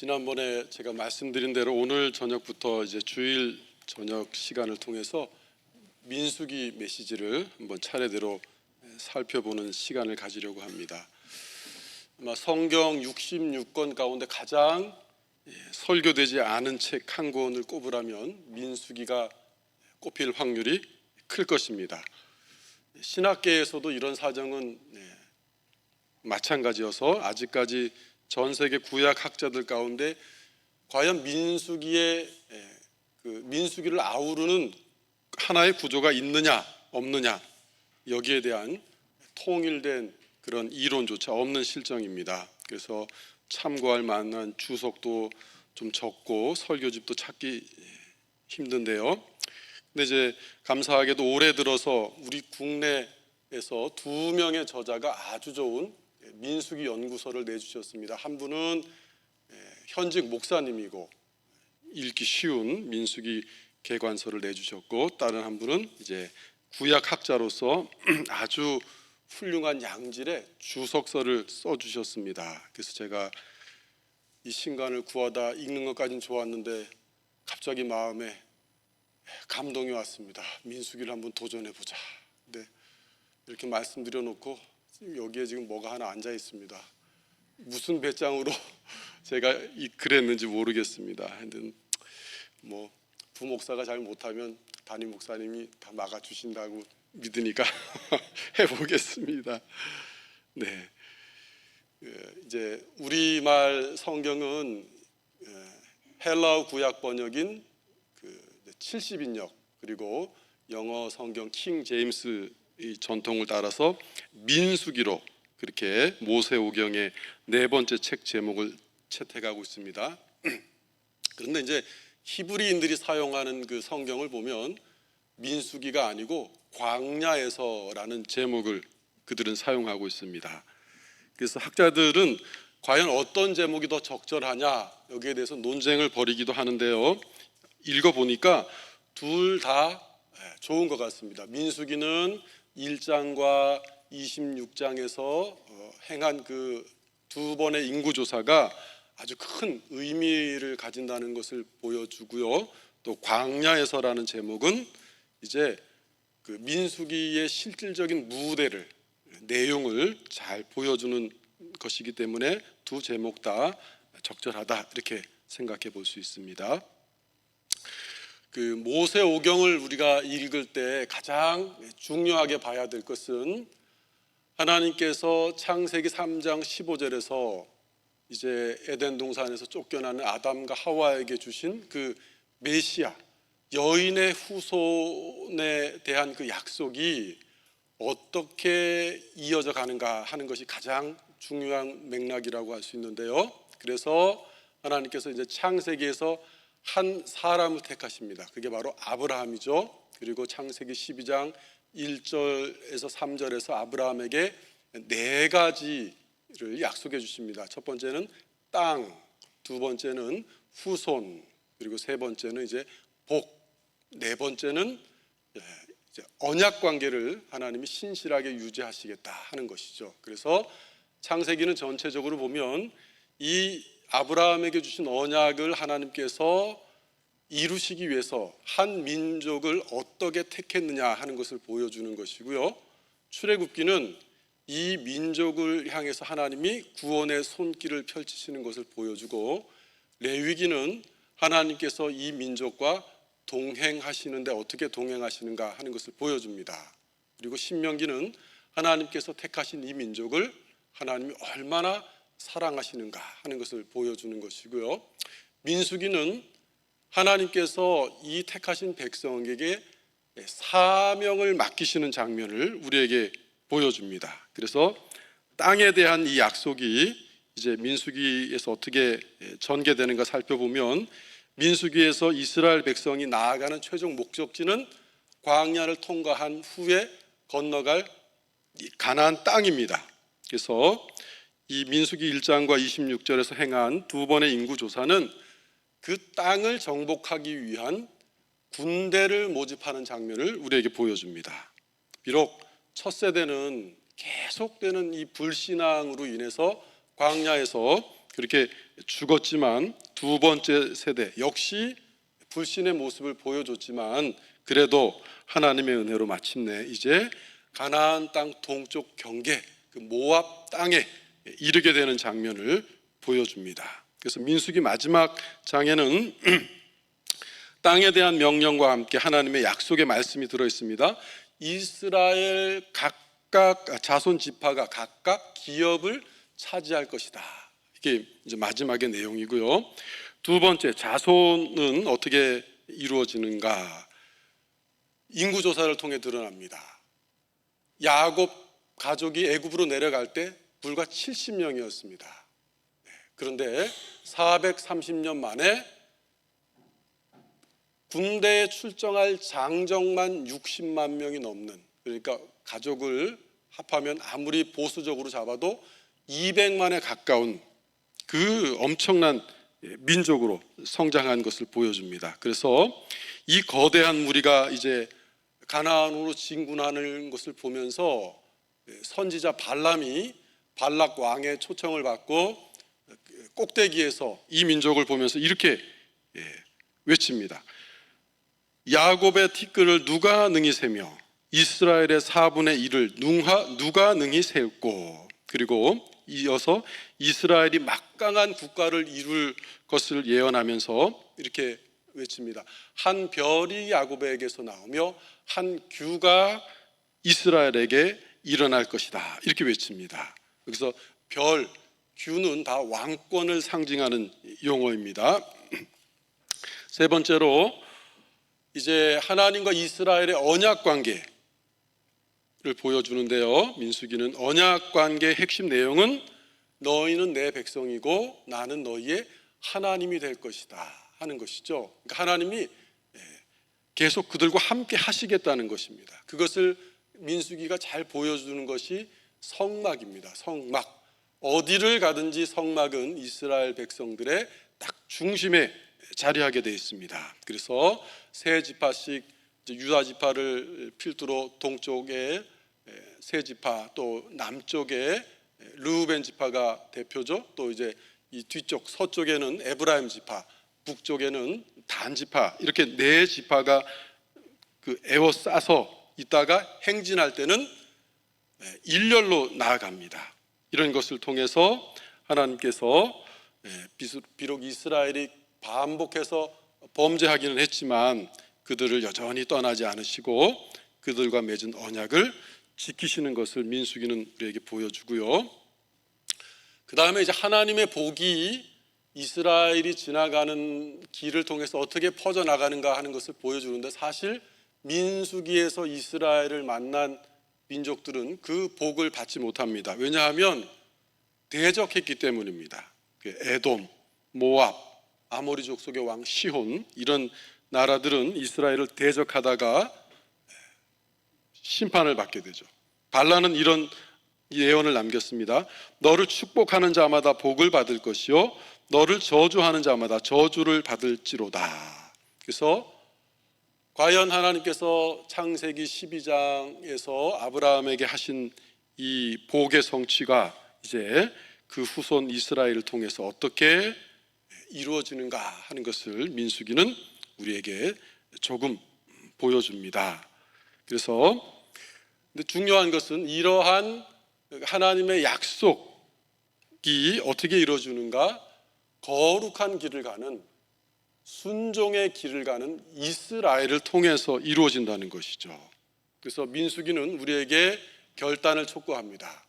지난번에 제가 말씀드린 대로 오늘 저녁부터 이제 주일 저녁 시간을 통해서 민수기 메시지를 한번 차례대로 살펴보는 시간을 가지려고 합니다. 아마 성경 66권 가운데 가장 설교되지 않은 책 한 권을 꼽으라면 민수기가 꼽힐 확률이 클 것입니다. 신학계에서도 이런 사정은 마찬가지여서 아직까지 전 세계 구약 학자들 가운데 과연 민수기의 민수기를 아우르는 하나의 구조가 있느냐 없느냐, 여기에 대한 통일된 그런 이론조차 없는 실정입니다. 그래서 참고할 만한 주석도 좀 적고 설교집도 찾기 힘든데요. 근데 이제 감사하게도 올해 들어서 우리 국내에서 2명의 저자가 아주 좋은 민수기 연구서를 내주셨습니다. 한 분은 현직 목사님이고 읽기 쉬운 민수기 개관서를 내주셨고, 다른 한 분은 이제 구약 학자로서 아주 훌륭한 양질의 주석서를 써주셨습니다. 그래서 제가 이 신간을 구하다 읽는 것까지는 좋았는데 갑자기 마음에 감동이 왔습니다. 민수기를 한번 도전해보자. 근데 이렇게 말씀드려 놓고 여기에 지금 뭐가 하나 앉아 있습니다. 무슨 배짱으로 제가 그랬는지 모르겠습니다. 하여튼 뭐 부목사가 잘 못하면 담임 목사님이 다 막아주신다고 믿으니까 해보겠습니다. 네, 이제 우리말 성경은 헬라어 구약 번역인 70인역 그리고 영어 성경 킹 제임스 이 전통을 따라서 민수기로 그렇게 모세오경의 4번째 책 제목을 채택하고 있습니다. 그런데 이제 히브리인들이 사용하는 그 성경을 보면 민수기가 아니고 광야에서라는 제목을 그들은 사용하고 있습니다. 그래서 학자들은 과연 어떤 제목이 더 적절하냐, 여기에 대해서 논쟁을 벌이기도 하는데요. 읽어보니까 둘 다 좋은 것 같습니다. 민수기는 1장과 26장에서 행한 그 2번의 인구조사가 아주 큰 의미를 가진다는 것을 보여주고요. 또 광야에서라는 제목은 이제 그 민수기의 실질적인 무대를, 내용을 잘 보여주는 것이기 때문에 두 제목 다 적절하다, 이렇게 생각해 볼 수 있습니다. 그 모세오경을 우리가 읽을 때 가장 중요하게 봐야 될 것은 하나님께서 창세기 3장 15절에서 이제 에덴 동산에서 쫓겨나는 아담과 하와에게 주신 그 메시아, 여인의 후손에 대한 그 약속이 어떻게 이어져 가는가 하는 것이 가장 중요한 맥락이라고 할 수 있는데요. 그래서 하나님께서 이제 창세기에서 한 사람을 택하십니다. 그게 바로 아브라함이죠. 그리고 창세기 12장 1절에서 3절에서 아브라함에게 4가지를 약속해 주십니다. 첫 번째는 땅, 두 번째는 후손, 그리고 세 번째는 이제 복, 네 번째는 이제 언약 관계를 하나님이 신실하게 유지하시겠다 하는 것이죠. 그래서 창세기는 전체적으로 보면 이 아브라함에게 주신 언약을 하나님께서 이루시기 위해서 한 민족을 어떻게 택했느냐 하는 것을 보여주는 것이고요. 출애굽기는 이 민족을 향해서 하나님이 구원의 손길을 펼치시는 것을 보여주고, 레위기는 하나님께서 이 민족과 동행하시는데 어떻게 동행하시는가 하는 것을 보여줍니다. 그리고 신명기는 하나님께서 택하신 이 민족을 하나님이 얼마나 사랑하시는가 하는 것을 보여주는 것이고요. 민수기는 하나님께서 이 택하신 백성에게 사명을 맡기시는 장면을 우리에게 보여줍니다. 그래서 땅에 대한 이 약속이 이제 민수기에서 어떻게 전개되는가 살펴보면, 민수기에서 이스라엘 백성이 나아가는 최종 목적지는 광야를 통과한 후에 건너갈 가나안 땅입니다. 그래서 이 민수기 1장과 26절에서 행한 2번의 인구조사는 그 땅을 정복하기 위한 군대를 모집하는 장면을 우리에게 보여줍니다. 비록 첫 세대는 계속되는 이 불신앙으로 인해서 광야에서 그렇게 죽었지만 두 번째 세대 역시 불신의 모습을 보여줬지만 그래도 하나님의 은혜로 마침내 이제 가나안 땅 동쪽 경계 그 모압 땅에 이르게 되는 장면을 보여줍니다. 그래서 민수기 마지막 장에는 땅에 대한 명령과 함께 하나님의 약속의 말씀이 들어 있습니다. 이스라엘 각각 자손 지파가 각각 기업을 차지할 것이다. 이게 이제 마지막의 내용이고요. 두 번째, 자손은 어떻게 이루어지는가? 인구 조사를 통해 드러납니다. 야곱 가족이 애굽으로 내려갈 때 불과 70명이었습니다. 그런데 430년 만에 군대에 출정할 장정만 60만 명이 넘는, 그러니까 가족을 합하면 아무리 보수적으로 잡아도 200만에 가까운 그 엄청난 민족으로 성장한 것을 보여줍니다. 그래서 이 거대한 무리가 이제 가나안으로 진군하는 것을 보면서 선지자 발람이 발락 왕의 초청을 받고 꼭대기에서 이 민족을 보면서 이렇게 외칩니다. 야곱의 티끌을 누가 능히 세며 이스라엘의 4분의 1을 누가 능히 세울꼬. 그리고 이어서 이스라엘이 막강한 국가를 이룰 것을 예언하면서 이렇게 외칩니다. 한 별이 야곱에게서 나오며 한 규가 이스라엘에게 일어날 것이다. 이렇게 외칩니다. 여기서 별, 규는 다 왕권을 상징하는 용어입니다. 세 번째로 이제 하나님과 이스라엘의 언약 관계를 보여주는데요. 민수기는 언약 관계의 핵심 내용은 너희는 내 백성이고 나는 너희의 하나님이 될 것이다 하는 것이죠. 그러니까 하나님이 계속 그들과 함께 하시겠다는 것입니다. 그것을 민수기가 잘 보여주는 것이 성막입니다. 성막. 어디를 가든지 성막은 이스라엘 백성들의 딱 중심에 자리하게 되어 있습니다. 그래서 세 지파씩 유다 지파를 필두로 동쪽에 세 지파, 또 남쪽에 르우벤 지파가 대표죠. 또 이제 이 뒤쪽 서쪽에는 에브라임 지파, 북쪽에는 단 지파, 이렇게 네 지파가 그 에워싸서 있다가 행진할 때는 일렬로 나아갑니다. 이런 것을 통해서 하나님께서 비록 이스라엘이 반복해서 범죄하기는 했지만 그들을 여전히 떠나지 않으시고 그들과 맺은 언약을 지키시는 것을 민수기는 우리에게 보여주고요. 그 다음에 이제 하나님의 복이 이스라엘이 지나가는 길을 통해서 어떻게 퍼져나가는가 하는 것을 보여주는데, 사실 민수기에서 이스라엘을 만난 민족들은 그 복을 받지 못합니다. 왜냐하면 대적했기 때문입니다. 에돔, 모압, 아모리 족속의 왕 시혼, 이런 나라들은 이스라엘을 대적하다가 심판을 받게 되죠. 발라는 이런 예언을 남겼습니다. 너를 축복하는 자마다 복을 받을 것이요 너를 저주하는 자마다 저주를 받을지로다. 그래서 과연 하나님께서 창세기 12장에서 아브라함에게 하신 이 복의 성취가 이제 그 후손 이스라엘을 통해서 어떻게 이루어지는가 하는 것을 민수기는 우리에게 조금 보여줍니다. 그래서 근데 중요한 것은 이러한 하나님의 약속이 어떻게 이루어지는가, 거룩한 길을 가는, 순종의 길을 가는 이스라엘을 통해서 이루어진다는 것이죠. 그래서 민수기는 우리에게 결단을 촉구합니다.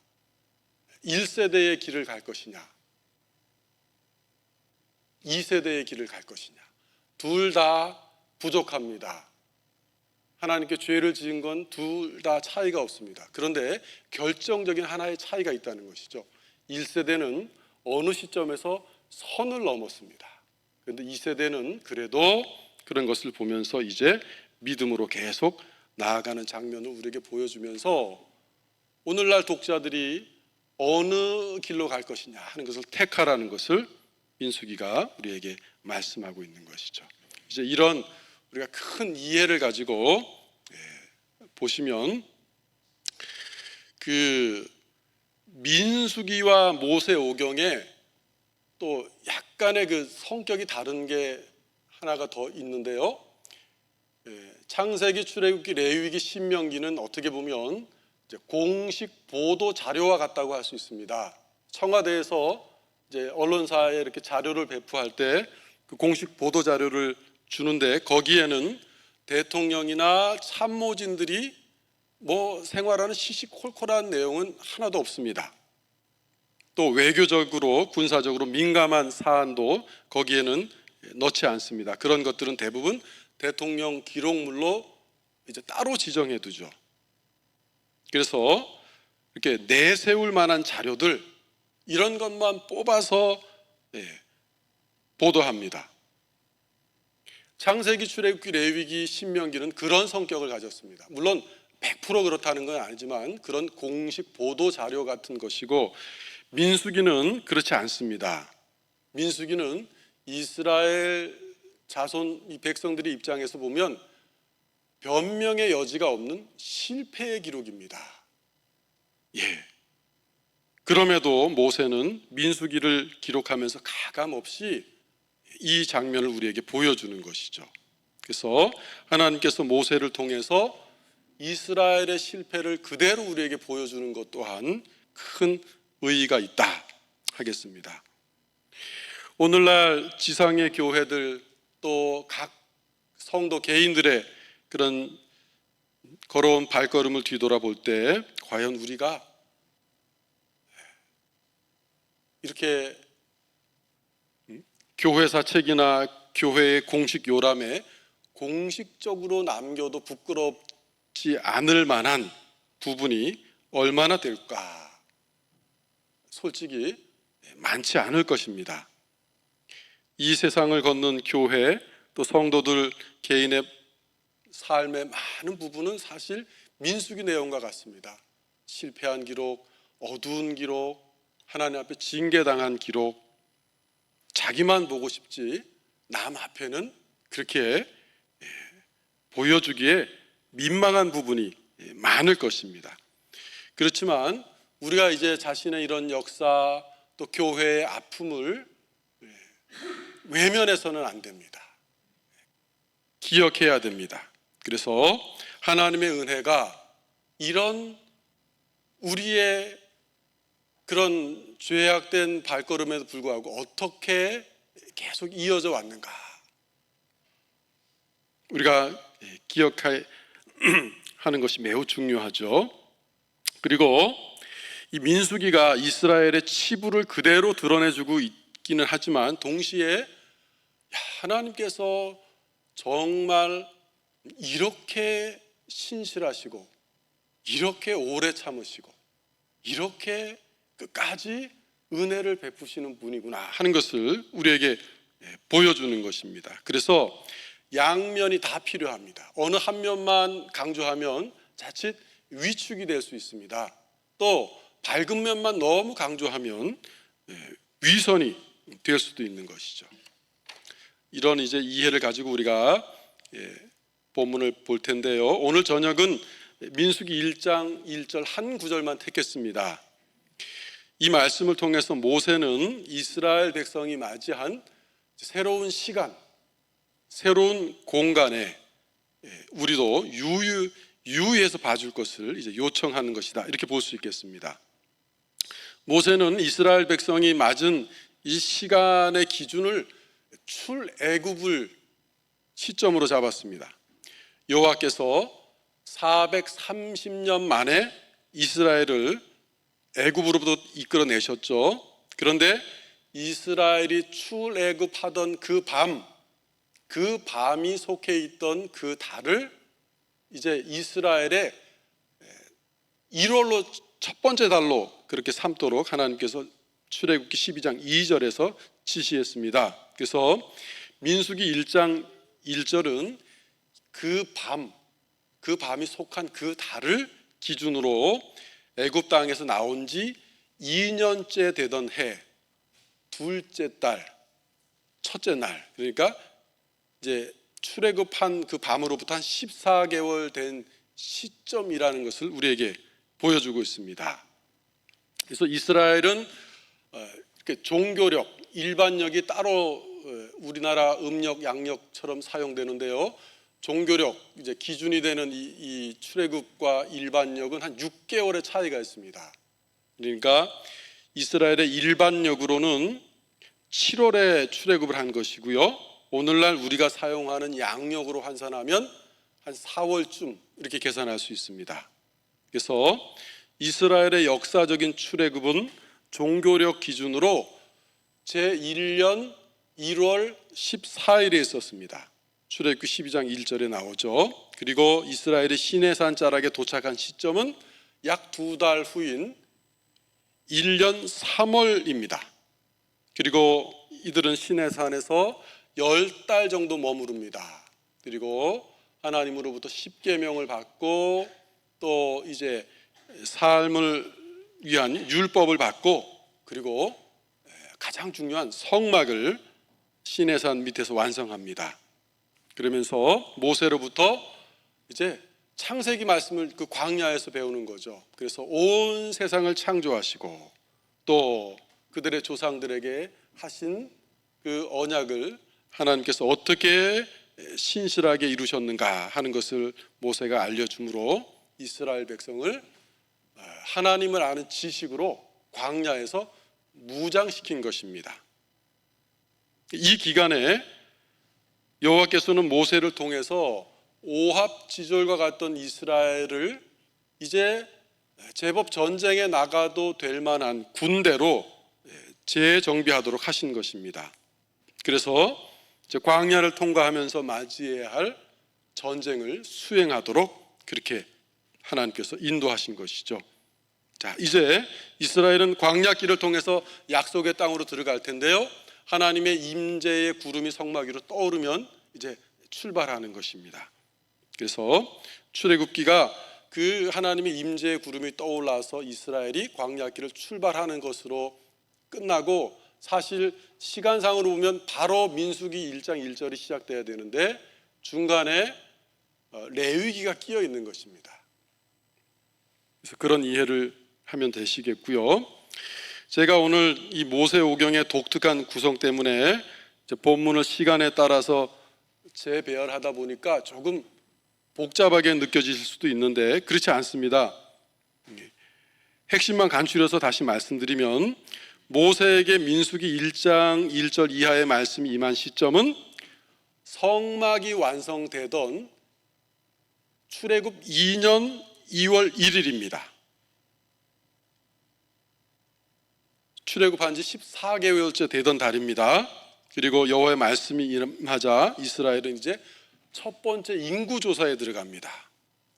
1세대의 길을 갈 것이냐, 2세대의 길을 갈 것이냐. 둘 다 부족합니다. 하나님께 죄를 지은 건 둘 다 차이가 없습니다. 그런데 결정적인 하나의 차이가 있다는 것이죠. 1세대는 어느 시점에서 선을 넘었습니다. 그런데 2세대는 그래도 그런 것을 보면서 이제 믿음으로 계속 나아가는 장면을 우리에게 보여주면서 오늘날 독자들이 어느 길로 갈 것이냐 하는 것을 택하라는 것을 민수기가 우리에게 말씀하고 있는 것이죠. 이제 이런 우리가 큰 이해를 가지고 보시면 그 민수기와 모세오경에 또 약간의 그 성격이 다른 게 하나가 더 있는데요. 창세기, 출애굽기, 레위기, 신명기는 어떻게 보면 이제 공식 보도 자료와 같다고 할 수 있습니다. 청와대에서 이제 언론사에 이렇게 자료를 배포할 때 그 공식 보도 자료를 주는데 거기에는 대통령이나 참모진들이 뭐 생활하는 시시콜콜한 내용은 하나도 없습니다. 또 외교적으로 군사적으로 민감한 사안도 거기에는 넣지 않습니다. 그런 것들은 대부분 대통령 기록물로 이제 따로 지정해 두죠. 그래서 이렇게 내세울 만한 자료들 이런 것만 뽑아서 보도합니다. 창세기, 출애굽기, 레위기, 신명기는 그런 성격을 가졌습니다. 물론 100% 그렇다는 건 아니지만 그런 공식 보도 자료 같은 것이고, 민수기는 그렇지 않습니다. 민수기는 이스라엘 자손 이 백성들의 입장에서 보면 변명의 여지가 없는 실패의 기록입니다. 그럼에도 모세는 민수기를 기록하면서 가감없이 이 장면을 우리에게 보여주는 것이죠. 그래서 하나님께서 모세를 통해서 이스라엘의 실패를 그대로 우리에게 보여주는 것 또한 큰 의의가 있다 하겠습니다. 오늘날 지상의 교회들 또 각 성도 개인들의 그런 걸어온 발걸음을 뒤돌아볼 때 과연 우리가 이렇게 교회사 책이나 교회의 공식 요람에 공식적으로 남겨도 부끄럽지 않을 만한 부분이 얼마나 될까? 솔직히 많지 않을 것입니다. 이 세상을 걷는 교회 또 성도들 개인의 삶의 많은 부분은 사실 민수기 내용과 같습니다. 실패한 기록, 어두운 기록, 하나님 앞에 징계당한 기록, 자기만 보고 싶지 남 앞에는 그렇게 보여주기에 민망한 부분이 많을 것입니다. 그렇지만 우리가 이제 자신의 이런 역사 또 교회의 아픔을 외면해서는 안 됩니다. 기억해야 됩니다. 그래서 하나님의 은혜가 이런 우리의 그런 죄악된 발걸음에도 불구하고 어떻게 계속 이어져 왔는가, 우리가 기억하는 것이 매우 중요하죠. 그리고 이 민수기가 이스라엘의 치부를 그대로 드러내주고 있기는 하지만 동시에 하나님께서 정말 이렇게 신실하시고 이렇게 오래 참으시고 이렇게 끝까지 은혜를 베푸시는 분이구나 하는 것을 우리에게 보여주는 것입니다. 그래서 양면이 다 필요합니다. 어느 한 면만 강조하면 자칫 위축이 될 수 있습니다. 또 밝은 면만 너무 강조하면 위선이 될 수도 있는 것이죠. 이런 이제 이해를 가지고 우리가 본문을 볼 텐데요. 오늘 저녁은 민수기 1장 1절 한 구절만 택했습니다. 이 말씀을 통해서 모세는 이스라엘 백성이 맞이한 새로운 시간, 새로운 공간에 우리도 유의해서 봐줄 것을 이제 요청하는 것이다, 이렇게 볼 수 있겠습니다. 모세는 이스라엘 백성이 맞은 이 시간의 기준을 출애굽을 시점으로 잡았습니다. 여호와께서 430년 만에 이스라엘을 애굽으로부터 이끌어내셨죠. 그런데 이스라엘이 출애굽하던 그 밤이 속해 있던 그 달을 이제 이스라엘의 1월로 첫 번째 달로 그렇게 삼도록 하나님께서 출애굽기 12장 2절에서 지시했습니다. 그래서 민수기 1장 1절은 그 밤이 속한 그 달을 기준으로 애굽 땅에서 나온 지 2년째 되던 해 둘째 달 첫째 날, 그러니까 이제 출애굽한 그 밤으로부터 한 14개월 된 시점이라는 것을 우리에게 보여주고 있습니다. 그래서 이스라엘은 이렇게 종교력, 일반력이 따로 우리나라 음력, 양력처럼 사용되는데요. 종교력 이제 기준이 되는 이 출애굽과 일반력은 한 6개월의 차이가 있습니다. 그러니까 이스라엘의 일반력으로는 7월에 출애굽을 한 것이고요. 오늘날 우리가 사용하는 양력으로 환산하면 한 4월쯤 이렇게 계산할 수 있습니다. 그래서 이스라엘의 역사적인 출애굽은 종교력 기준으로 제1년 1월 14일에 있었습니다. 출애굽기 12장 1절에 나오죠. 그리고 이스라엘이 시내산 자락에 도착한 시점은 약 2달 후인 1년 3월입니다. 그리고 이들은 시내산에서 10달 정도 머무릅니다. 그리고 하나님으로부터 십계명을 받고 또 이제 삶을 위한 율법을 받고 그리고 가장 중요한 성막을 시내산 밑에서 완성합니다. 그러면서 모세로부터 이제 창세기 말씀을 그 광야에서 배우는 거죠. 그래서 온 세상을 창조하시고 또 그들의 조상들에게 하신 그 언약을 하나님께서 어떻게 신실하게 이루셨는가 하는 것을 모세가 알려주므로 이스라엘 백성을 하나님을 아는 지식으로 광야에서 무장시킨 것입니다. 이 기간에 여호와께서는 모세를 통해서 오합지졸과 같던 이스라엘을 이제 제법 전쟁에 나가도 될 만한 군대로 재정비하도록 하신 것입니다. 그래서 광야를 통과하면서 맞이해야 할 전쟁을 수행하도록 그렇게 하나님께서 인도하신 것이죠. 자, 이제 이스라엘은 광야길을 통해서 약속의 땅으로 들어갈 텐데요. 하나님의 임재의 구름이 성막 위로 떠오르면 이제 출발하는 것입니다. 그래서 출애굽기가 그 하나님의 임재의 구름이 떠올라서 이스라엘이 광야길을 출발하는 것으로 끝나고 사실 시간상으로 보면 바로 민수기 1장 1절이 시작돼야 되는데 중간에 레위기가 끼어 있는 것입니다. 그래서 그런 이해를 하면 되시겠고요. 제가 오늘 이 모세오경의 독특한 구성 때문에 본문을 시간에 따라서 재배열하다 보니까 조금 복잡하게 느껴지실 수도 있는데 그렇지 않습니다. 핵심만 간추려서 다시 말씀드리면 모세에게 민수기 1장 1절 이하의 말씀이 임한 시점은 성막이 완성되던 출애굽 2년 2월 1일입니다. 출애굽한 지 14개월째 되던 달입니다. 그리고 여호와의 말씀이 임하자 이스라엘은 이제 첫 번째 인구조사에 들어갑니다.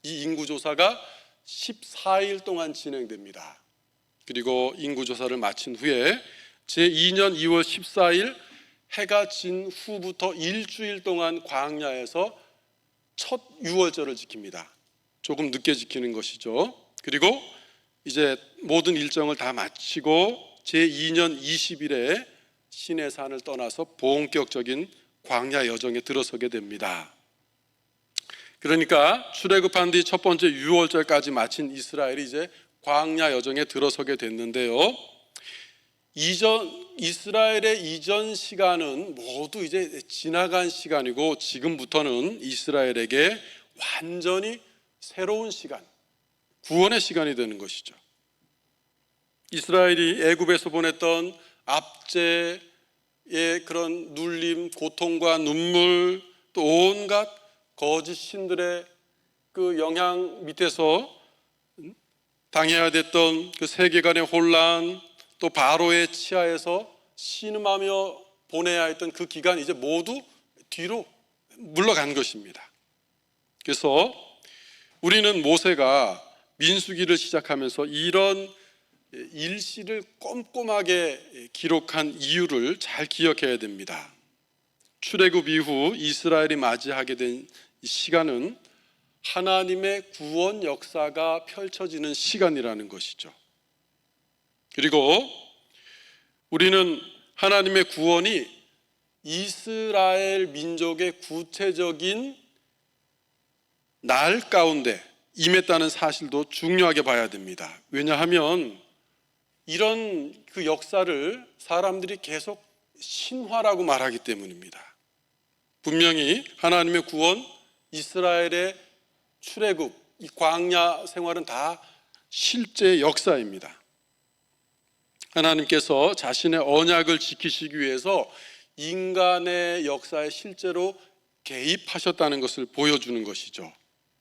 이 인구조사가 14일 동안 진행됩니다. 그리고 인구조사를 마친 후에 제2년 2월 14일 해가 진 후부터 일주일 동안 광야에서 첫 유월절을 지킵니다. 조금 늦게 지키는 것이죠. 그리고 이제 모든 일정을 다 마치고 제2년 20일에 시내산을 떠나서 본격적인 광야 여정에 들어서게 됩니다. 그러니까 출애굽한 뒤 첫 번째 유월절까지 마친 이스라엘이 이제 광야 여정에 들어서게 됐는데요. 이스라엘의 이전 시간은 모두 이제 지나간 시간이고 지금부터는 이스라엘에게 완전히 새로운 시간, 구원의 시간이 되는 것이죠. 이스라엘이 애굽에서 보냈던 압제의 그런 눌림, 고통과 눈물, 또 온갖 거짓 신들의 그 영향 밑에서 당해야 됐던 그 세계관의 혼란, 또 바로의 치하에서 신음하며 보내야 했던 그 기간 이제 모두 뒤로 물러간 것입니다. 그래서 우리는 모세가 민수기를 시작하면서 이런 일시를 꼼꼼하게 기록한 이유를 잘 기억해야 됩니다. 출애굽 이후 이스라엘이 맞이하게 된 시간은 하나님의 구원 역사가 펼쳐지는 시간이라는 것이죠. 그리고 우리는 하나님의 구원이 이스라엘 민족의 구체적인 날 가운데 임했다는 사실도 중요하게 봐야 됩니다. 왜냐하면 이런 그 역사를 사람들이 계속 신화라고 말하기 때문입니다. 분명히 하나님의 구원, 이스라엘의 출애굽, 이 광야 생활은 다 실제 역사입니다. 하나님께서 자신의 언약을 지키시기 위해서 인간의 역사에 실제로 개입하셨다는 것을 보여주는 것이죠.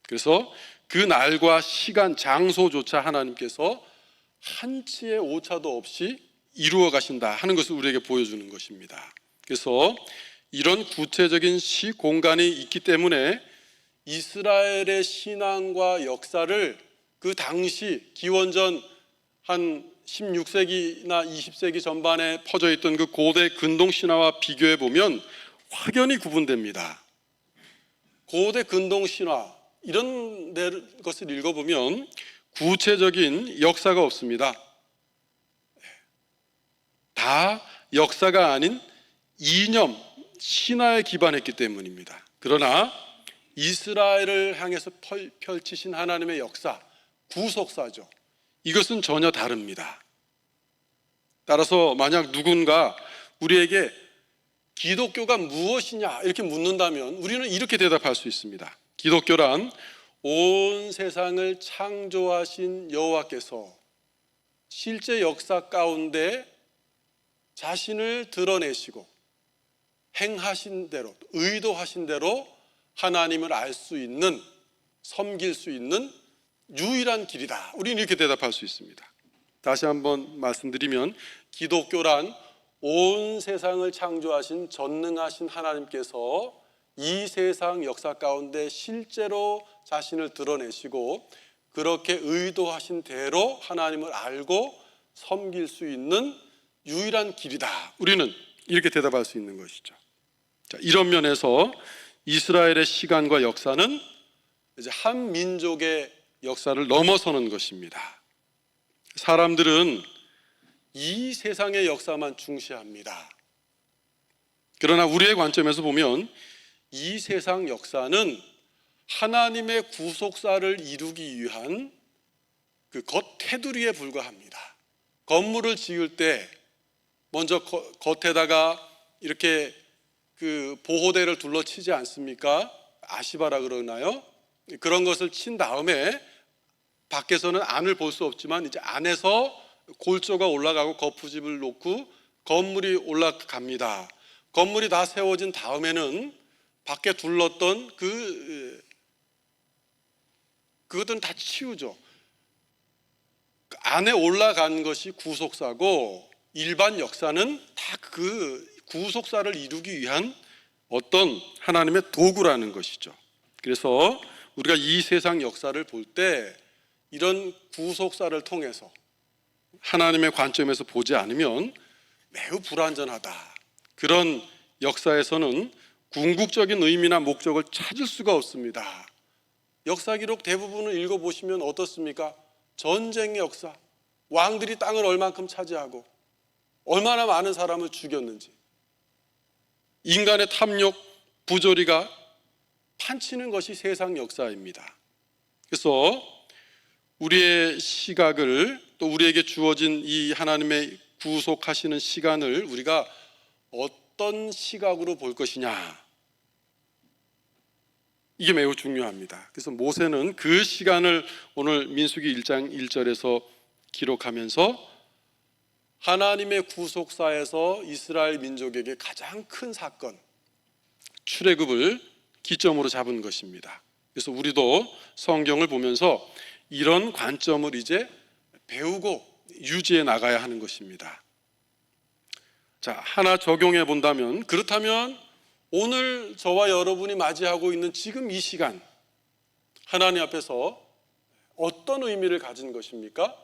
그래서 그 날과 시간, 장소조차 하나님께서 한치의 오차도 없이 이루어 가신다 하는 것을 우리에게 보여주는 것입니다. 그래서 이런 구체적인 시공간이 있기 때문에 이스라엘의 신앙과 역사를 그 당시 기원전 한 16세기나 20세기 전반에 퍼져 있던 그 고대 근동 신화와 비교해 보면 확연히 구분됩니다. 고대 근동 신화 이런 것을 읽어보면 구체적인 역사가 없습니다. 다 역사가 아닌 이념, 신화에 기반했기 때문입니다. 그러나 이스라엘을 향해서 펼치신 하나님의 역사, 구속사죠. 이것은 전혀 다릅니다. 따라서 만약 누군가 우리에게 기독교가 무엇이냐 이렇게 묻는다면 우리는 이렇게 대답할 수 있습니다. 기독교란 온 세상을 창조하신 여호와께서 실제 역사 가운데 자신을 드러내시고 행하신 대로, 의도하신 대로 하나님을 알 수 있는, 섬길 수 있는 유일한 길이다. 우리는 이렇게 대답할 수 있습니다. 다시 한번 말씀드리면 기독교란 온 세상을 창조하신 전능하신 하나님께서 이 세상 역사 가운데 실제로 자신을 드러내시고 그렇게 의도하신 대로 하나님을 알고 섬길 수 있는 유일한 길이다. 우리는 이렇게 대답할 수 있는 것이죠. 자, 이런 면에서 이스라엘의 시간과 역사는 이제 한 민족의 역사를 넘어서는 것입니다. 사람들은 이 세상의 역사만 중시합니다. 그러나 우리의 관점에서 보면 이 세상 역사는 하나님의 구속사를 이루기 위한 그 겉테두리에 불과합니다. 건물을 지을 때 먼저 겉에다가 이렇게 그 보호대를 둘러치지 않습니까? 아시바라 그러나요? 그런 것을 친 다음에 밖에서는 안을 볼 수 없지만 이제 안에서 골조가 올라가고 거푸집을 놓고 건물이 올라갑니다. 건물이 다 세워진 다음에는 밖에 둘렀던 그것들은 다 치우죠. 안에 올라간 것이 구속사고 일반 역사는 다 그 구속사를 이루기 위한 어떤 하나님의 도구라는 것이죠. 그래서 우리가 이 세상 역사를 볼 때 이런 구속사를 통해서 하나님의 관점에서 보지 않으면 매우 불완전하다. 그런 역사에서는 궁극적인 의미나 목적을 찾을 수가 없습니다. 역사 기록 대부분을 읽어보시면 어떻습니까? 전쟁의 역사, 왕들이 땅을 얼만큼 차지하고 얼마나 많은 사람을 죽였는지, 인간의 탐욕, 부조리가 판치는 것이 세상 역사입니다. 그래서 우리의 시각을 또 우리에게 주어진 이 하나님의 구속하시는 시간을 우리가 어떤 시각으로 볼 것이냐, 이게 매우 중요합니다. 그래서 모세는 그 시간을 오늘 민수기 1장 1절에서 기록하면서 하나님의 구속사에서 이스라엘 민족에게 가장 큰 사건, 출애굽을 기점으로 잡은 것입니다. 그래서 우리도 성경을 보면서 이런 관점을 이제 배우고 유지해 나가야 하는 것입니다. 자, 하나 적용해 본다면, 그렇다면 오늘 저와 여러분이 맞이하고 있는 지금 이 시간, 하나님 앞에서 어떤 의미를 가진 것입니까?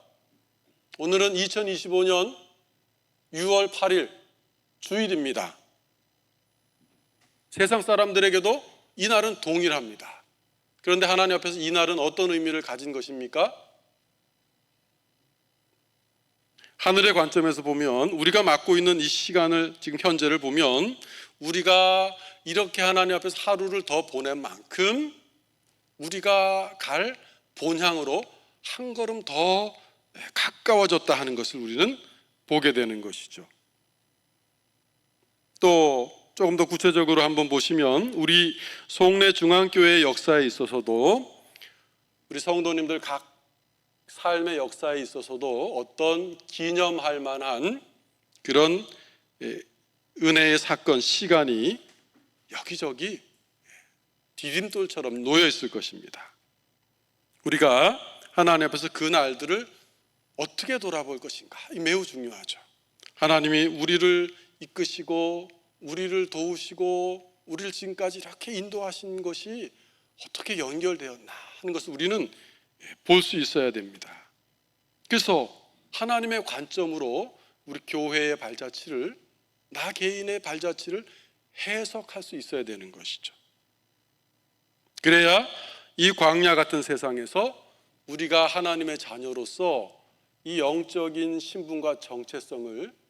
오늘은 2025년 6월 8일 주일입니다. 세상 사람들에게도 이 날은 동일합니다. 그런데 하나님 앞에서 이 날은 어떤 의미를 가진 것입니까? 하늘의 관점에서 보면, 우리가 맡고 있는 이 시간을, 지금 현재를 보면 우리가 이렇게 하나님 앞에서 하루를 더 보낸 만큼 우리가 갈 본향으로 한 걸음 더 가까워졌다 하는 것을 우리는 보게 되는 것이죠. 또 조금 더 구체적으로 한번 보시면 우리 송내 중앙교회의 역사에 있어서도 우리 성도님들 각 삶의 역사에 있어서도 어떤 기념할 만한 그런 은혜의 사건, 시간이 여기저기 디딤돌처럼 놓여 있을 것입니다. 우리가 하나님 앞에서 그 날들을 어떻게 돌아볼 것인가, 매우 중요하죠. 하나님이 우리를 이끄시고 우리를 도우시고 우리를 지금까지 이렇게 인도하신 것이 어떻게 연결되었나 하는 것을 우리는 볼 수 있어야 됩니다. 그래서 하나님의 관점으로 우리 교회의 발자취를, 나 개인의 발자취를 해석할 수 있어야 되는 것이죠. 그래야 이 광야 같은 세상에서 우리가 하나님의 자녀로서 이 영적인 신분과 정체성을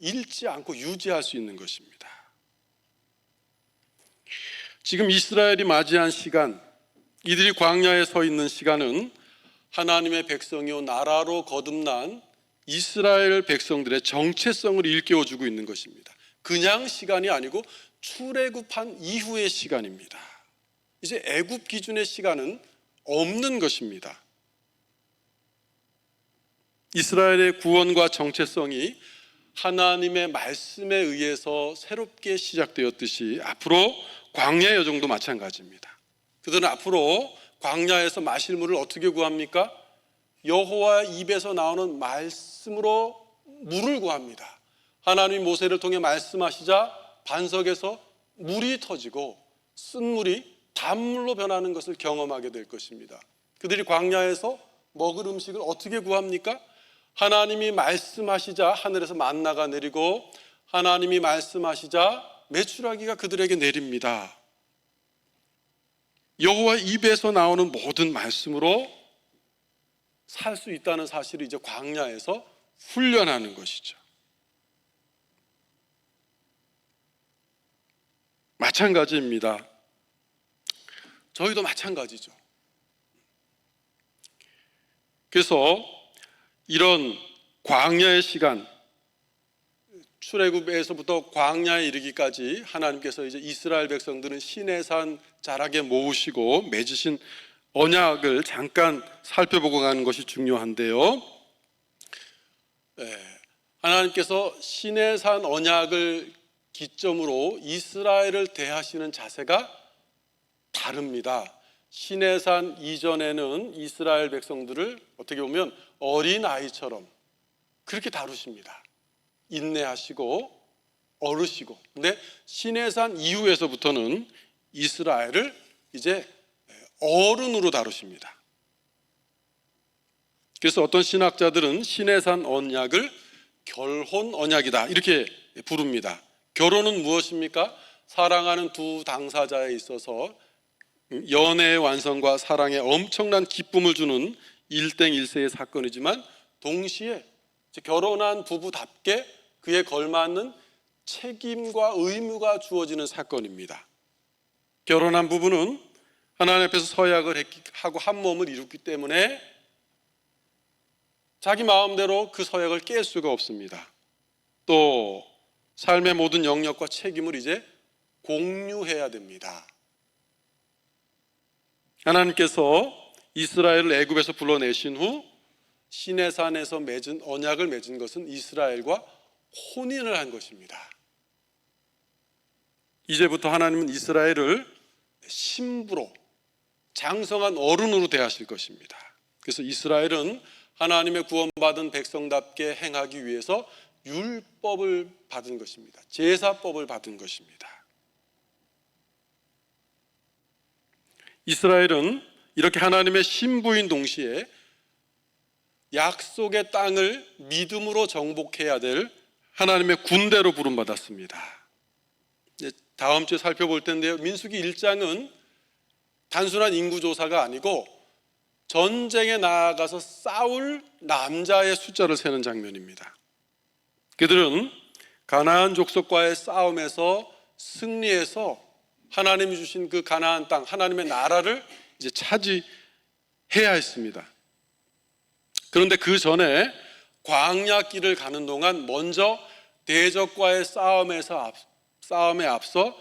잃지 않고 유지할 수 있는 것입니다. 지금 이스라엘이 맞이한 시간, 이들이 광야에 서 있는 시간은 하나님의 백성이요 나라로 거듭난 이스라엘 백성들의 정체성을 일깨워주고 있는 것입니다. 그냥 시간이 아니고 출애굽한 이후의 시간입니다. 이제 애굽 기준의 시간은 없는 것입니다. 이스라엘의 구원과 정체성이 하나님의 말씀에 의해서 새롭게 시작되었듯이 앞으로 광야의 여정도 마찬가지입니다. 그들은 앞으로 광야에서 마실 물을 어떻게 구합니까? 여호와 입에서 나오는 말씀으로 물을 구합니다. 하나님이 모세를 통해 말씀하시자 반석에서 물이 터지고 쓴 물이 단물로 변하는 것을 경험하게 될 것입니다. 그들이 광야에서 먹을 음식을 어떻게 구합니까? 하나님이 말씀하시자 하늘에서 만나가 내리고 하나님이 말씀하시자 메추라기가 그들에게 내립니다. 여호와 입에서 나오는 모든 말씀으로 살 수 있다는 사실을 이제 광야에서 훈련하는 것이죠. 마찬가지입니다. 저희도 마찬가지죠. 그래서 이런 광야의 시간, 출애굽에서부터 광야에 이르기까지 하나님께서 이제 이스라엘 백성들은 시내산 자락에 모으시고 맺으신 언약을 잠깐 살펴보고 가는 것이 중요한데요. 하나님께서 시내산 언약을 기점으로 이스라엘을 대하시는 자세가 다릅니다. 시내산 이전에는 이스라엘 백성들을 어떻게 보면 어린아이처럼 그렇게 다루십니다. 인내하시고 어르시고. 근데 시내산 이후에서부터는 이스라엘을 이제 어른으로 다루십니다. 그래서 어떤 신학자들은 시내산 언약을 결혼 언약이다 이렇게 부릅니다. 결혼은 무엇입니까? 사랑하는 두 당사자에 있어서 연애의 완성과 사랑에 엄청난 기쁨을 주는 일땡일세의 사건이지만 동시에 결혼한 부부답게 그에 걸맞는 책임과 의무가 주어지는 사건입니다. 결혼한 부부는 하나님 앞에서 서약을 하고 한 몸을 이뤘기 때문에 자기 마음대로 그 서약을 깰 수가 없습니다. 또 삶의 모든 영역과 책임을 이제 공유해야 됩니다. 하나님께서 이스라엘을 애굽에서 불러내신 후 시내산에서 맺은 언약을 맺은 것은 이스라엘과 혼인을 한 것입니다. 이제부터 하나님은 이스라엘을 신부로 장성한 어른으로 대하실 것입니다. 그래서 이스라엘은 하나님의 구원받은 백성답게 행하기 위해서 율법을 받은 것입니다. 제사법을 받은 것입니다. 이스라엘은 이렇게 하나님의 신부인 동시에 약속의 땅을 믿음으로 정복해야 될 하나님의 군대로 부름받았습니다. 다음 주에 살펴볼 텐데요. 민수기 1장은 단순한 인구조사가 아니고 전쟁에 나아가서 싸울 남자의 숫자를 세는 장면입니다. 그들은 가나안 족속과의 싸움에서 승리해서 하나님이 주신 그 가나안 땅, 하나님의 나라를 이제 차지해야 했습니다. 그런데 그 전에 광야길을 가는 동안 먼저 대적과의 싸움에서 싸움에 앞서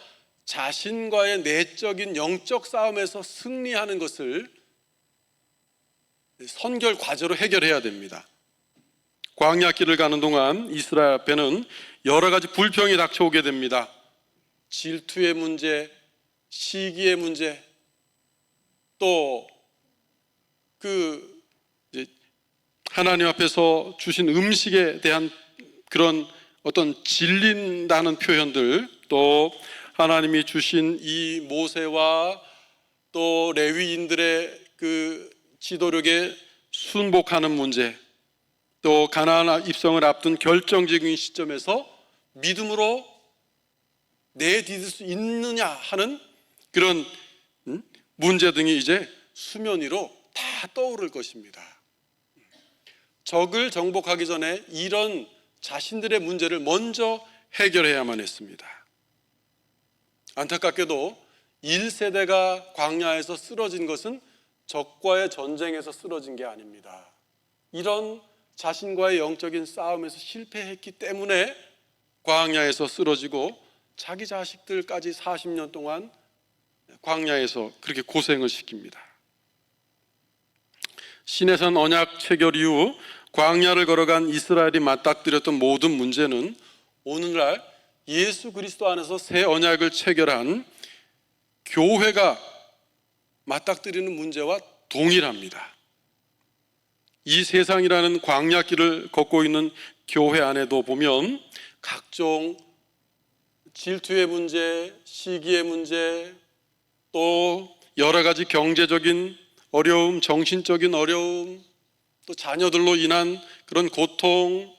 자신과의 내적인 영적 싸움에서 승리하는 것을 선결 과제로 해결해야 됩니다. 광야 길을 가는 동안 이스라엘 앞에는 여러 가지 불평이 닥쳐오게 됩니다. 질투의 문제, 시기의 문제, 또 하나님 앞에서 주신 음식에 대한 그런 어떤 질린다는 표현들, 또 하나님이 주신 이 모세와 또 레위인들의 그 지도력에 순복하는 문제, 또 가나안 입성을 앞둔 결정적인 시점에서 믿음으로 내디딜 수 있느냐 하는 그런 문제 등이 이제 수면 위로 다 떠오를 것입니다. 적을 정복하기 전에 이런 자신들의 문제를 먼저 해결해야만 했습니다. 안타깝게도 1세대가 광야에서 쓰러진 것은 적과의 전쟁에서 쓰러진 게 아닙니다. 이런 자신과의 영적인 싸움에서 실패했기 때문에 광야에서 쓰러지고 자기 자식들까지 40년 동안 광야에서 그렇게 고생을 시킵니다. 시내산 언약 체결 이후 광야를 걸어간 이스라엘이 맞닥뜨렸던 모든 문제는 오늘날 예수 그리스도 안에서 새 언약을 체결한 교회가 맞닥뜨리는 문제와 동일합니다. 이 세상이라는 광야길을 걷고 있는 교회 안에도 보면 각종 질투의 문제, 시기의 문제, 또 여러 가지 경제적인 어려움, 정신적인 어려움, 또 자녀들로 인한 그런 고통,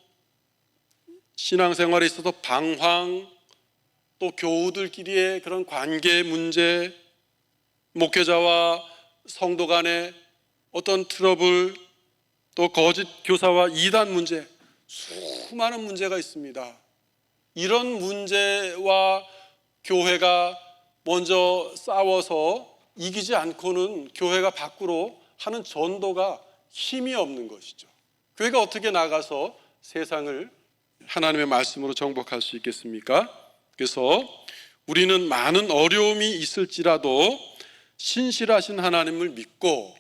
신앙생활에 있어서 방황, 또 교우들끼리의 그런 관계 문제, 목회자와 성도 간의 어떤 트러블, 또 거짓 교사와 이단 문제, 수많은 문제가 있습니다. 이런 문제와 교회가 먼저 싸워서 이기지 않고는 교회가 밖으로 하는 전도가 힘이 없는 것이죠. 교회가 어떻게 나가서 세상을 하나님의 말씀으로 정복할 수 있겠습니까? 그래서 우리는 많은 어려움이 있을지라도 신실하신 하나님을 믿고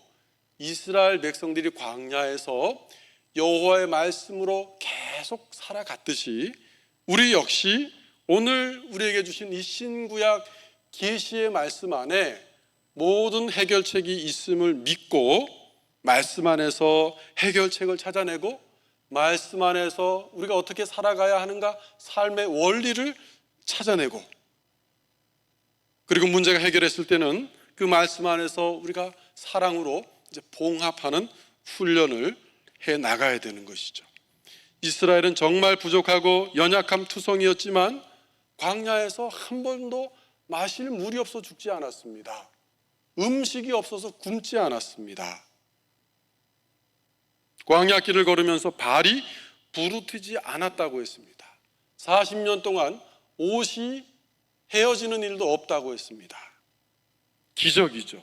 이스라엘 백성들이 광야에서 여호와의 말씀으로 계속 살아갔듯이 우리 역시 오늘 우리에게 주신 이 신구약 계시의 말씀 안에 모든 해결책이 있음을 믿고 말씀 안에서 해결책을 찾아내고 말씀 안에서 우리가 어떻게 살아가야 하는가 삶의 원리를 찾아내고 그리고 문제가 해결했을 때는 그 말씀 안에서 우리가 사랑으로 이제 봉합하는 훈련을 해 나가야 되는 것이죠. 이스라엘은 정말 부족하고 연약한 투성이었지만 광야에서 한 번도 마실 물이 없어 죽지 않았습니다. 음식이 없어서 굶지 않았습니다. 광야길을 걸으면서 발이 부르트지 않았다고 했습니다. 40년 동안 옷이 헤어지는 일도 없다고 했습니다. 기적이죠.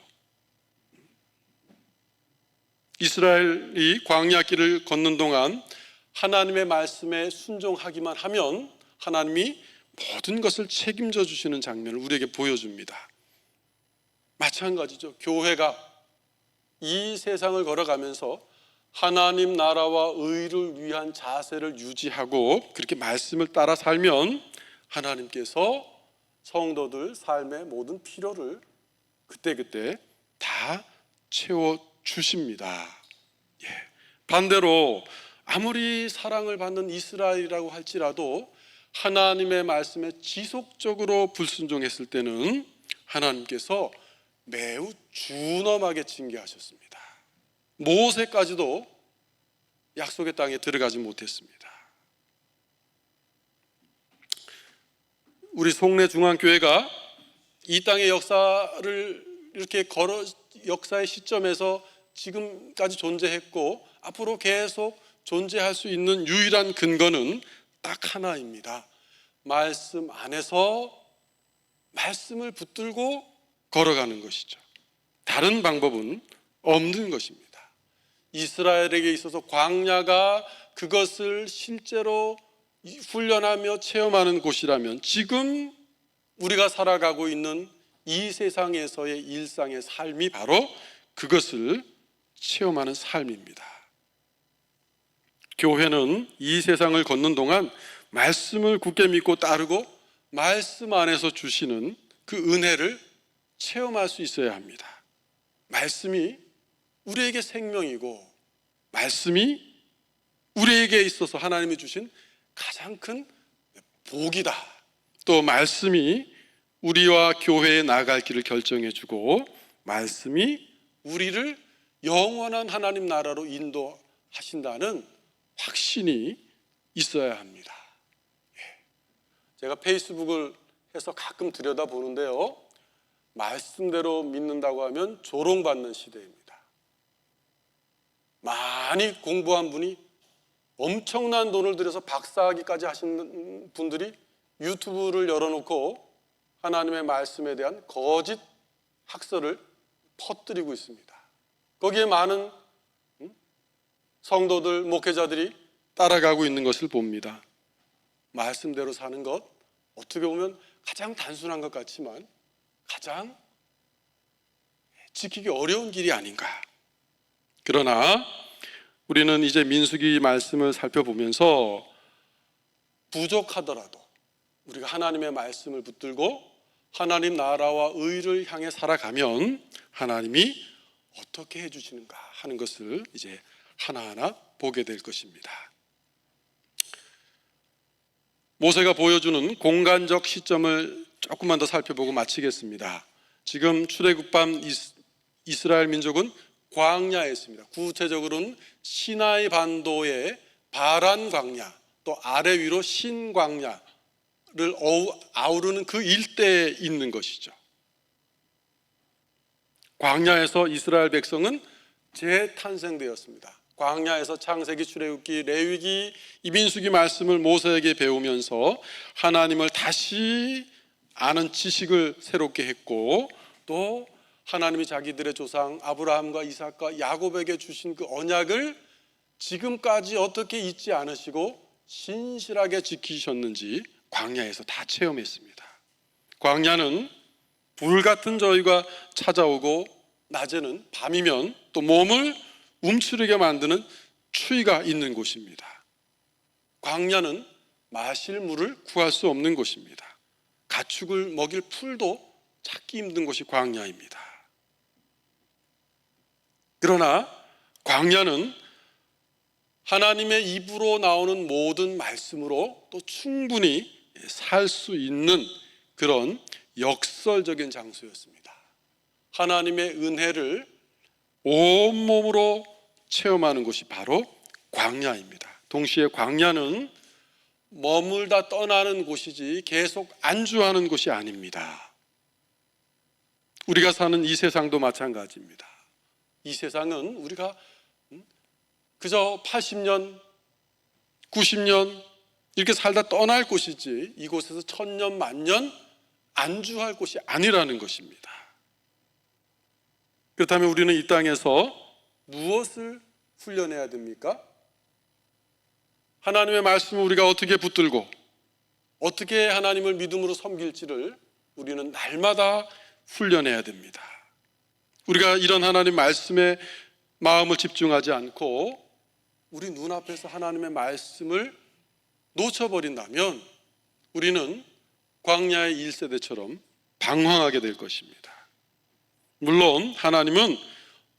이스라엘이 광야길을 걷는 동안 하나님의 말씀에 순종하기만 하면 하나님이 모든 것을 책임져 주시는 장면을 우리에게 보여줍니다. 마찬가지죠. 교회가 이 세상을 걸어가면서 하나님 나라와 의를 위한 자세를 유지하고 그렇게 말씀을 따라 살면 하나님께서 성도들 삶의 모든 필요를 그때그때 다 채워주십니다. 반대로 아무리 사랑을 받는 이스라엘이라고 할지라도 하나님의 말씀에 지속적으로 불순종했을 때는 하나님께서 매우 준엄하게 징계하셨습니다. 모세까지도 약속의 땅에 들어가지 못했습니다. 우리 송내중앙교회가 이 땅의 역사를 이렇게 역사의 시점에서 지금까지 존재했고 앞으로 계속 존재할 수 있는 유일한 근거는 딱 하나입니다. 말씀 안에서 말씀을 붙들고 걸어가는 것이죠. 다른 방법은 없는 것입니다. 이스라엘에게 있어서 광야가 그것을 실제로 훈련하며 체험하는 곳이라면 지금 우리가 살아가고 있는 이 세상에서의 일상의 삶이 바로 그것을 체험하는 삶입니다. 교회는 이 세상을 걷는 동안 말씀을 굳게 믿고 따르고 말씀 안에서 주시는 그 은혜를 체험할 수 있어야 합니다. 말씀이 우리에게 생명이고 말씀이 우리에게 있어서 하나님이 주신 가장 큰 복이다. 또 말씀이 우리와 교회에 나아갈 길을 결정해 주고 말씀이 우리를 영원한 하나님 나라로 인도하신다는 확신이 있어야 합니다. 제가 페이스북을 해서 가끔 들여다보는데요, 말씀대로 믿는다고 하면 조롱받는 시대입니다. 많이 공부한 분이 엄청난 돈을 들여서 박사학위까지 하신 분들이 유튜브를 열어놓고 하나님의 말씀에 대한 거짓 학설을 퍼뜨리고 있습니다. 거기에 많은 성도들, 목회자들이 따라가고 있는 것을 봅니다. 말씀대로 사는 것, 어떻게 보면 가장 단순한 것 같지만 가장 지키기 어려운 길이 아닌가. 그러나 우리는 이제 민수기 말씀을 살펴보면서 부족하더라도 우리가 하나님의 말씀을 붙들고 하나님 나라와 의를 향해 살아가면 하나님이 어떻게 해주시는가 하는 것을 이제 하나하나 보게 될 것입니다. 모세가 보여주는 공간적 시점을 조금만 더 살펴보고 마치겠습니다. 지금 출애굽한 이스라엘 민족은 광야에 있습니다. 구체적으로는 시나이 반도의 바란 광야, 또 아래 위로 신광야를 아우르는 그 일대에 있는 것이죠. 광야에서 이스라엘 백성은 재탄생되었습니다. 광야에서 창세기, 출애굽기, 레위기, 이민수기 말씀을 모세에게 배우면서 하나님을 다시 아는 지식을 새롭게 했고, 또 하나님이 자기들의 조상 아브라함과 이삭과 야곱에게 주신 그 언약을 지금까지 어떻게 잊지 않으시고 신실하게 지키셨는지 광야에서 다 체험했습니다. 광야는 불같은 저희가 찾아오고 낮에는, 밤이면 또 몸을 움츠리게 만드는 추위가 있는 곳입니다. 광야는 마실 물을 구할 수 없는 곳입니다. 가축을 먹일 풀도 찾기 힘든 곳이 광야입니다. 그러나 광야는 하나님의 입으로 나오는 모든 말씀으로 또 충분히 살 수 있는 그런 역설적인 장소였습니다. 하나님의 은혜를 온몸으로 체험하는 곳이 바로 광야입니다. 동시에 광야는 머물다 떠나는 곳이지 계속 안주하는 곳이 아닙니다. 우리가 사는 이 세상도 마찬가지입니다. 이 세상은 우리가 그저 80년, 90년 이렇게 살다 떠날 곳이지 이곳에서 1000년, 만년 안주할 곳이 아니라는 것입니다. 그렇다면 우리는 이 땅에서 무엇을 훈련해야 됩니까? 하나님의 말씀을 우리가 어떻게 붙들고 어떻게 하나님을 믿음으로 섬길지를 우리는 날마다 훈련해야 됩니다. 우리가 이런 하나님 말씀에 마음을 집중하지 않고 우리 눈앞에서 하나님의 말씀을 놓쳐버린다면 우리는 광야의 1세대처럼 방황하게 될 것입니다. 물론 하나님은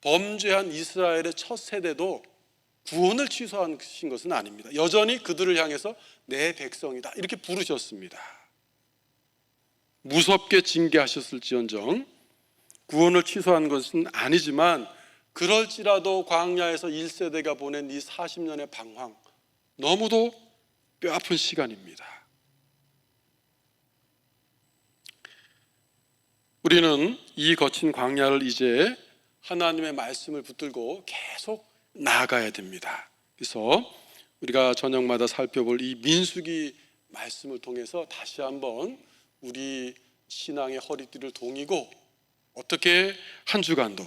범죄한 이스라엘의 첫 세대도 구원을 취소하신 것은 아닙니다. 여전히 그들을 향해서 내 백성이다 이렇게 부르셨습니다. 무섭게 징계하셨을지언정 구원을 취소한 것은 아니지만 그럴지라도 광야에서 1세대가 보낸 이 40년의 방황, 너무도 뼈아픈 시간입니다. 우리는 이 거친 광야를 이제 하나님의 말씀을 붙들고 계속 나아가야 됩니다. 그래서 우리가 저녁마다 살펴볼 이 민수기 말씀을 통해서 다시 한번 우리 신앙의 허리띠를 동이고 어떻게 한 주간도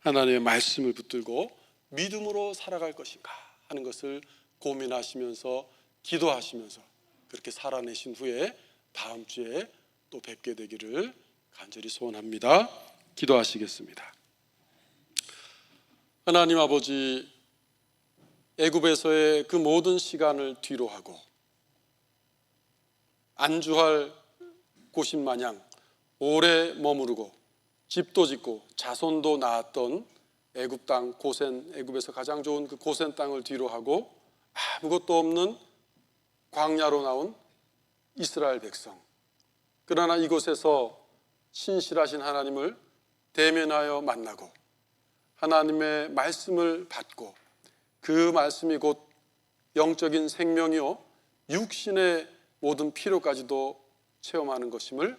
하나님의 말씀을 붙들고 믿음으로 살아갈 것인가 하는 것을 고민하시면서 기도하시면서 그렇게 살아내신 후에 다음 주에 또 뵙게 되기를 간절히 소원합니다. 기도하시겠습니다. 하나님 아버지, 애굽에서의 그 모든 시간을 뒤로하고 안주할 곳인 마냥 오래 머무르고 집도 짓고 자손도 낳았던 애굽 땅 고센, 애굽에서 가장 좋은 그 고센 땅을 뒤로하고 아무것도 없는 광야로 나온 이스라엘 백성, 그러나 이곳에서 신실하신 하나님을 대면하여 만나고 하나님의 말씀을 받고 그 말씀이 곧 영적인 생명이요 육신의 모든 필요까지도 체험하는 것임을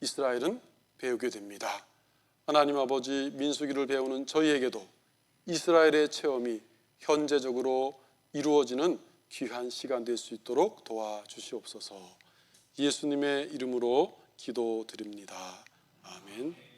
이스라엘은 배우게 됩니다. 하나님 아버지, 민수기를 배우는 저희에게도 이스라엘의 체험이 현재적으로 이루어지는 귀한 시간 될 수 있도록 도와주시옵소서. 예수님의 이름으로 기도드립니다. 아멘.